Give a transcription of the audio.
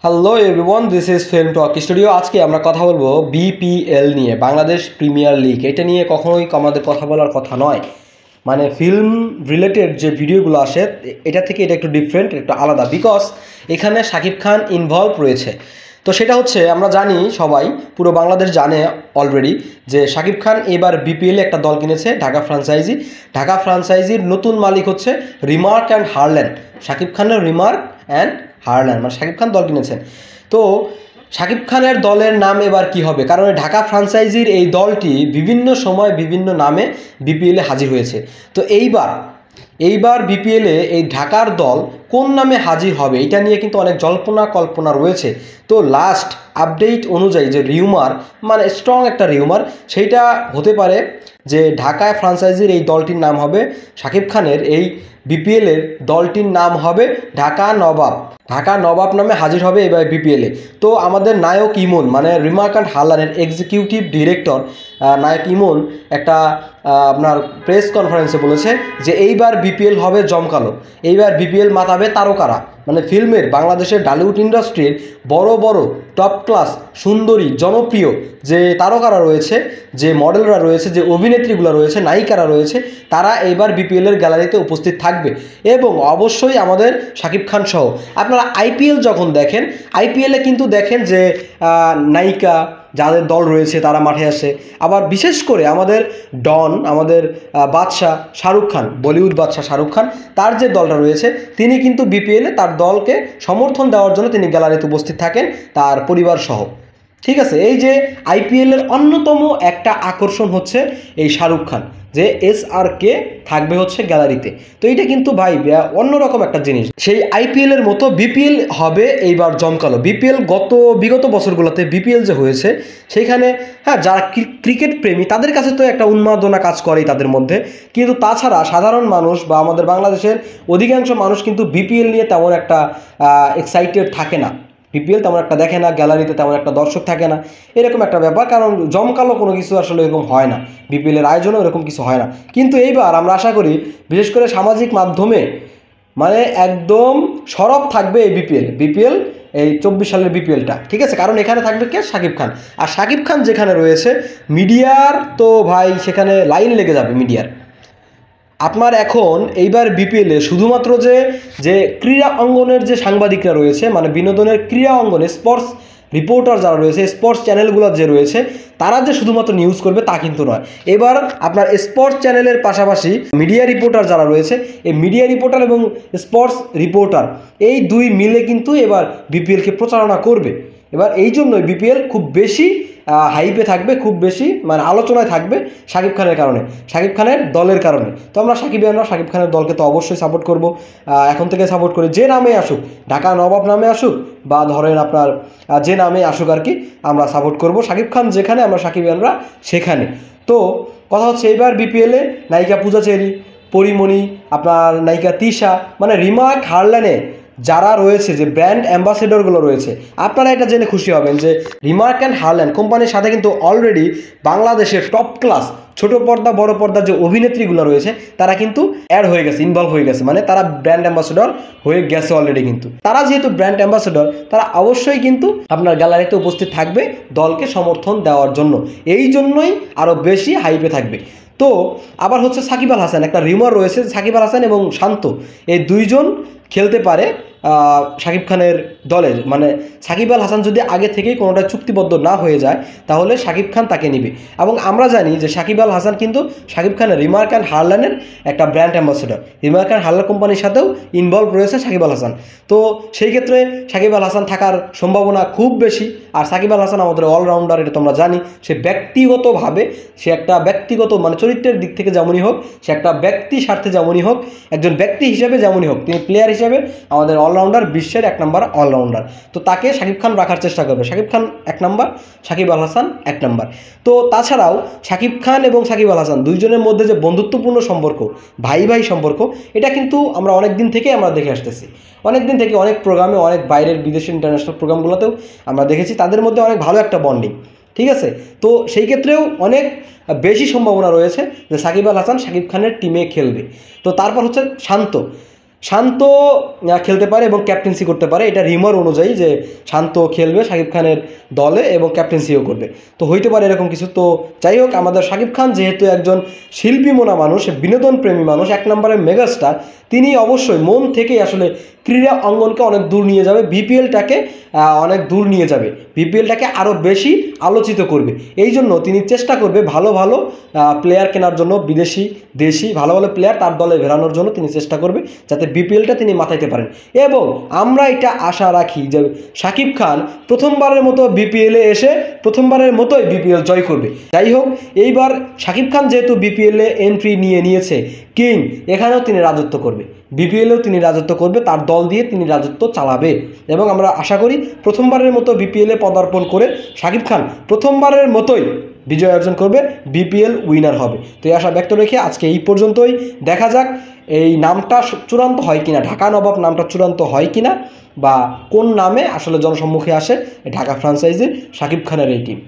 Hello everyone, this is film talk studio. আজকে আমরা কথা বলবো বিপিএল নিয়ে, বাংলাদেশ প্রিমিয়ার লিগ। এটা নিয়ে কখনোই আমাদের কথা বলার কথা নয়। মানে ফিল্ম রিলেটেড যে ভিডিওগুলো আসে এটা থেকে এটা একটু ডিফারেন্ট, একটু আলাদা, বিকজ এখানে শাকিব খান ইনভলভ রয়েছে। তো সেটা হচ্ছে, আমরা জানি, সবাই পুরো বাংলাদেশ জানে অলরেডি যে শাকিব খান এবার বিপিএলে একটা দল কিনেছে, ঢাকা ফ্রাঞ্চাইজি। ঢাকা ফ্রাঞ্চাইজির নতুন মালিক হচ্ছে রিমার্ক অ্যান্ড হারল্যান্ড। শাকিব খানের রিমার্ক অ্যান্ড হারল্যান্ড, মানে শাকিব খান দল কিনেছেন। তো শাকিব খানের দলের নাম এবার কি হবে? কারণ ঢাকা ফ্রাঞ্চাইজির এই দলটি বিভিন্ন সময় বিভিন্ন নামে বিপিএলে হাজির হয়েছে। তো এইবার বিপিএলে এই ঢাকার দল কোন নামে হাজির হবে এটা নিয়ে কিন্তু অনেক জল্পনা কল্পনা রয়েছে। তো লাস্ট আপডেট অনুযায়ী যে রিউমার, মানে স্ট্রং একটা রিউমার, সেইটা হতে পারে যে ঢাকায় ফ্রাঞ্চাইজির এই দলটির নাম হবে, শাকিব খানের এই বিপিএলের দলটির নাম হবে ঢাকা নবাব। ঢাকা নবাব নামে হাজির হবে এবার বিপিএলে। তো আমাদের নায়ক ইমন, মানে রিমার্ক অ্যান্ড হারল্যান্ডের এক্সিকিউটিভ ডিরেক্টর নায়ক ইমন একটা আপনার প্রেস কনফারেন্সে বলেছে যে এইবার বিপিএল হবে জমকালো, এইবার বিপিএল মাতাবে তারকারা। মানে ফিল্মের, বাংলাদেশের ডালিউড ইন্ডাস্ট্রির বড় বড় টপ ক্লাস সুন্দরী জনপ্রিয় যে তারকারা রয়েছে, যে মডেলরা রয়েছে, যে অভিনেত্রীগুলো রয়েছে, নায়িকারা রয়েছে, তারা এইবার বিপিএলের গ্যালারিতে উপস্থিত থাকবে। এবং অবশ্যই আমাদের শাকিব খান সহ। আপনারা আইপিএল যখন দেখেন, আইপিএলে কিন্তু দেখেন যে নায়িকা যাদের দল রয়েছে তারা মাঠে আসে। আবার বিশেষ করে আমাদের ডন, আমাদের বাদশাহ শাহরুখ খান, বলিউড বাদশাহ শাহরুখ খান, তার যে দলটা রয়েছে তিনি কিন্তু বিপিএলে তার দলকে সমর্থন দেওয়ার জন্য তিনি গ্যালারিতে উপস্থিত থাকেন তার পরিবার সহ। ঠিক আছে, এই যে আইপিএলের অন্যতম একটা আকর্ষণ হচ্ছে এই শাহরুখ খান, যে SRK থাকবে হচ্ছে গ্যালারিতে। তো এইটা কিন্তু ভাই অন্যরকম একটা জিনিস। সেই আইপিএলের মতো বিপিএল হবে এইবার জমকালো। বিপিএল বিগত বছরগুলোতে বিপিএল যে হয়েছে সেইখানে, হ্যাঁ, যারা ক্রিকেট প্রেমী তাদের কাছে তো একটা উন্মাদনা কাজ করেই তাদের মধ্যে, কিন্তু তাছাড়া সাধারণ মানুষ বা আমাদের বাংলাদেশের অধিকাংশ মানুষ কিন্তু বিপিএল নিয়ে তেমন একটা এক্সাইটেড থাকে না। বিপিএল তেমন একটা দেখে না, গ্যালারিতে তেমন একটা দর্শক থাকে না, এরকম একটা ব্যাপার। কারণ জমকালো কোনো কিছু আসলে এরকম হয় না, বিপিএলের আয়োজনও এরকম কিছু হয় না। কিন্তু এইবার আমরা আশা করি, বিশেষ করে সামাজিক মাধ্যমে মানে একদম সরব থাকবে এই বিপিএল এই 24 সালের বিপিএলটা। ঠিক আছে, কারণ এখানে থাকবে কে? শাকিব খান। আর শাকিব খান যেখানে রয়েছে, মিডিয়ার তো ভাই সেখানে লাইন লেগে যাবে মিডিয়ার। আপনার এখন এইবার বিপিএলে শুধুমাত্র যে ক্রীড়া অঙ্গনের যে সাংবাদিকরা রয়েছে, মানে বিনোদনের ক্রীড়া অঙ্গনে স্পোর্টস রিপোর্টার যারা রয়েছে, স্পোর্টস চ্যানেলগুলো যে রয়েছে, তারা যে শুধুমাত্র নিউজ করবে তা কিন্তু নয়। এবার আপনার স্পোর্টস চ্যানেলের পাশাপাশি মিডিয়া রিপোর্টার যারা রয়েছে, এই মিডিয়া রিপোর্টার এবং স্পোর্টস রিপোর্টার এই দুই মিলে কিন্তু এবার বিপিএলকে প্রচারণা করবে। এবার এই জন্যই বিপিএল খুব বেশি হাইপে থাকবে, খুব বেশি মানে আলোচনায় থাকবে শাকিব খানের কারণে, শাকিব খানের দলের কারণে। তো আমরা শাকিব খানের দলকে তো অবশ্যই সাপোর্ট করব, এখন থেকে সাপোর্ট করি। যে নামে আসুক, ঢাকা নবাব নামে আসুক বা ধরেন আপনার যে নামে আসুক আর কি, আমরা সাপোর্ট করব। শাকিব খান যেখানে, আমরা শাকিবিয়ানরা সেখানে। তো কথা হচ্ছে, এইবার বিপিএলে নায়িকা পূজা চেরি, পরিমণি, আপনার নায়িকা তিশা, মানে রিমার্ক হারল্যান্ডে যারা রয়েছে, যে ব্র্যান্ড অ্যাম্বাসেডরগুলো রয়েছে, আপনারা এটা জেনে খুশি হবেন যে রিমার্ক অ্যান্ড হারল্যান্ড কোম্পানির সাথে কিন্তু অলরেডি বাংলাদেশের টপ ক্লাস ছোট পর্দা বড় পর্দার যে অভিনেত্রীগুলো রয়েছে তারা কিন্তু অ্যাড হয়ে গেছে, ইনভলভ হয়ে গেছে, মানে তারা ব্র্যান্ড অ্যাম্বাসেডর হয়ে গেছে অলরেডি। কিন্তু তারা যেহেতু ব্র্যান্ড অ্যাম্বাসেডর, তারা অবশ্যই কিন্তু আপনার গ্যালারিতে উপস্থিত থাকবে দলকে সমর্থন দেওয়ার জন্য। এই জন্যই আরও বেশি হাইপে থাকবে। তো আবার হচ্ছে সাকিব আল হাসান, একটা রিউমার রয়েছে সাকিব আল হাসান এবং শান্ত এই দুইজন খেলতে পারে শাকিব খানের দলে। মানে সাকিব আল হাসান যদি আগে থেকেই কোনোটা চুক্তিবদ্ধ না হয়ে যায় তাহলে শাকিব খান তাকে নেবে। এবং আমরা জানি যে সাকিব আল হাসান কিন্তু শাকিব খানের রিমার্ক অ্যান্ড হারল্যান্ডের একটা brand ambassador, remark and Harland কোম্পানির সাথেও ইনভলভ রয়েছে সাকিব আল হাসান। তো সেই ক্ষেত্রে সাকিব আল হাসান থাকার সম্ভাবনা খুব বেশি। আর সাকিব আল হাসান আমাদের অলরাউন্ডার, এটা তোমরা জানি। সে ব্যক্তিগতভাবে, সে একটা ব্যক্তিগত মানে চরিত্রের দিক থেকে যেমনই হোক, সে একটা ব্যক্তি স্বার্থে যেমনই হোক, একজন ব্যক্তি হিসেবে যেমনই হোক, তিনি প্লেয়ার হিসেবে আমাদের অলরাউন্ডার, বিশ্বের 1 নম্বর অলরাউন্ডার। তো তাকে শাকিব খান রাখার চেষ্টা করবে। শাকিব খান 1 নম্বর, সাকিব আল হাসান 1 নম্বর। তো তাছাড়াও শাকিব খান এবং সাকিব আল হাসান দুইজনের মধ্যে যে বন্ধুত্বপূর্ণ সম্পর্ক, ভাই ভাই সম্পর্ক, এটা কিন্তু আমরা অনেক দিন থেকে আমরা দেখে আসতেছি। অনেক দিন থেকে অনেক প্রোগ্রামে, অনেক বাইরের বিদেশি ইন্টারন্যাশনাল প্রোগ্রামগুলোতেও আমরা দেখেছি তাদের মধ্যে অনেক ভালো একটা বন্ডিং। ঠিক আছে, তো সেই ক্ষেত্রেও অনেক বেশি সম্ভাবনা রয়েছে যে সাকিব আল হাসান শাকিব খানের টিমে খেলবে। তো তারপর হচ্ছে শান্ত। শান্ত খেলতে পারে এবং ক্যাপ্টেন্সি করতে পারে, এটা রিমার অনুযায়ী যে শান্ত খেলবে শাকিব খানের দলে এবং ক্যাপ্টেন্সিও করবে, তো হইতে পারে এরকম কিছু। তো যাই হোক, আমাদের শাকিব খান যেহেতু একজন শিল্পী মনা মানুষ, বিনোদন প্রেমী মানুষ, এক নম্বরের মেগাস্টার, তিনি অবশ্যই মন থেকেই আসলে ক্রীড়া অঙ্গনকে অনেক দূর নিয়ে যাবে, বিপিএলটাকে অনেক দূর নিয়ে যাবে, বিপিএলটাকে আরও বেশি আলোচিত করবে। এই জন্য তিনি চেষ্টা করবে ভালো ভালো প্লেয়ার কেনার জন্য, বিদেশি দেশি ভালো ভালো প্লেয়ার তার দলে ভেড়ানোর জন্য তিনি চেষ্টা করবে, যাতে বিপিএলটা তিনি মাথাইতে পারেন। এবং আমরা এটা আশা রাখি যে শাকিব খান প্রথমবারের মতো বিপিএলে এসে প্রথমবারের মতোই বিপিএল জয় করবে। যাই হোক, এইবার শাকিব খান যেহেতু বিপিএলে এন্ট্রি নিয়েছে কিং, এখানেও তিনি রাজত্ব করবে, বিপিএলেও তিনি রাজত্ব করবে, তার দল দিয়ে তিনি রাজত্ব চালাবে। এবং আমরা আশা করি প্রথমবারের মতো বিপিএলে পদার্পণ করে শাকিব খান প্রথমবারের মতোই বিজয় অর্জন করবে, বিপিএল উইনার হবে। তো এই আশা ব্যক্ত রেখে আজকে এই পর্যন্তই। দেখা যাক এই নামটা চূড়ান্ত হয় কিনা, ঢাকা নবাব নামটা চূড়ান্ত হয় কিনা, বা কোন নামে আসলে জনসম্মুখে আসে ঢাকা ফ্র্যাঞ্চাইজি শাকিব খানের এই টিম।